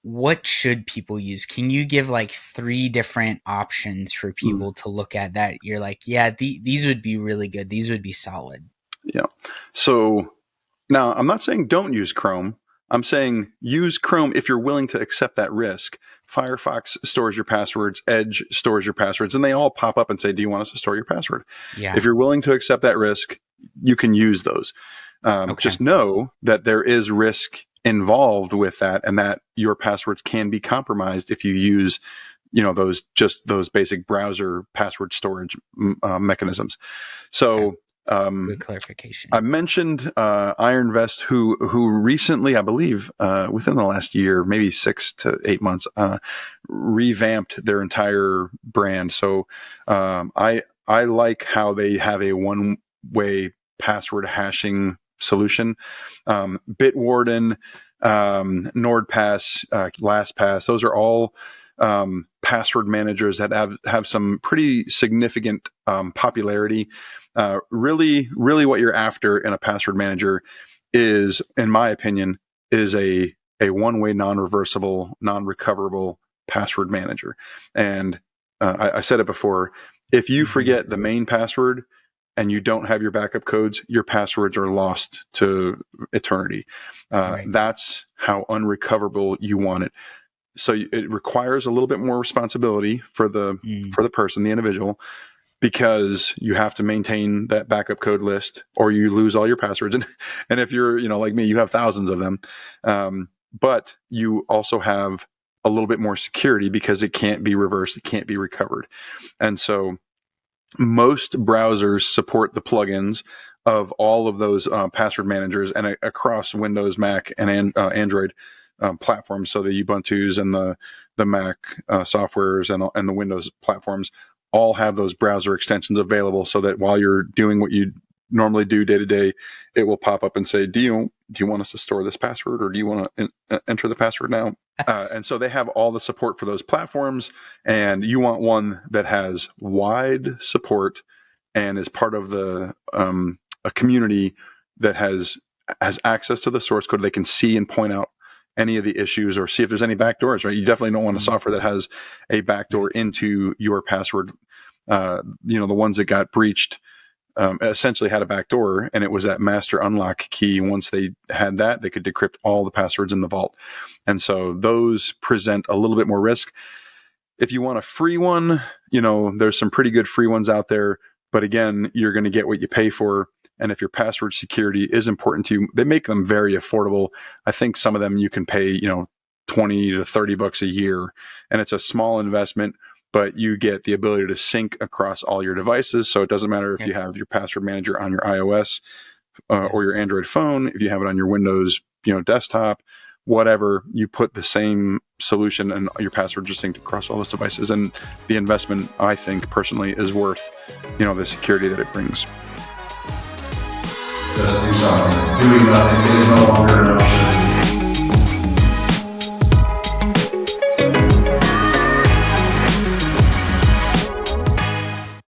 what should people use? Can you give like 3 different options for people to look at that you're like, yeah, these would be really good. These would be solid. Yeah. So now I'm not saying don't use Chrome. I'm saying use Chrome if you're willing to accept that risk. Firefox stores your passwords, Edge stores your passwords, and they all pop up and say, do you want us to store your password? Yeah. If you're willing to accept that risk, you can use those. Just know that there is risk involved with that, and that your passwords can be compromised if you use, those basic browser password storage mechanisms. So good clarification. I mentioned Iron Vest, who recently, I believe, within the last year, maybe 6 to 8 months, revamped their entire brand. So I like how they have a one-way password hashing solution. Bitwarden, NordPass, LastPass, those are all password managers that have some pretty significant popularity. Really what you're after in a password manager is, in my opinion, is a one-way, non-reversible, non-recoverable password manager. And I said it before, if you forget the main password and you don't have your backup codes, your passwords are lost to eternity. That's how unrecoverable you want it. So it requires a little bit more responsibility for the person, the individual, because you have to maintain that backup code list or you lose all your passwords. And if you're, like me, you have thousands of them. But you also have a little bit more security because it can't be reversed. It can't be recovered. And so most browsers support the plugins of all of those password managers and across Windows, Mac, and Android platforms. So the Ubuntu's and the Mac softwares and the Windows platforms all have those browser extensions available, so that while you're doing what you normally do day to day, it will pop up and say, do you want us to store this password, or do you want to enter the password now? And so they have all the support for those platforms, and you want one that has wide support and is part of a community that has access to the source code. They can see and point out any of the issues or see if there's any backdoors, right? You definitely don't want a software that has a backdoor into your password. The ones that got breached essentially had a backdoor, and it was that master unlock key. Once they had that, they could decrypt all the passwords in the vault. And so those present a little bit more risk. If you want a free one, there's some pretty good free ones out there, but again, you're going to get what you pay for. And if your password security is important to you, they make them very affordable. I think some of them you can pay, $20 to $30 a year, and it's a small investment, but you get the ability to sync across all your devices. So it doesn't matter if you have your password manager on your iOS or your Android phone, if you have it on your Windows, desktop, whatever, you put the same solution and your passwords are synced across all those devices. And the investment, I think personally, is worth, the security that it brings. Just do something. Doing nothing is no longer an option.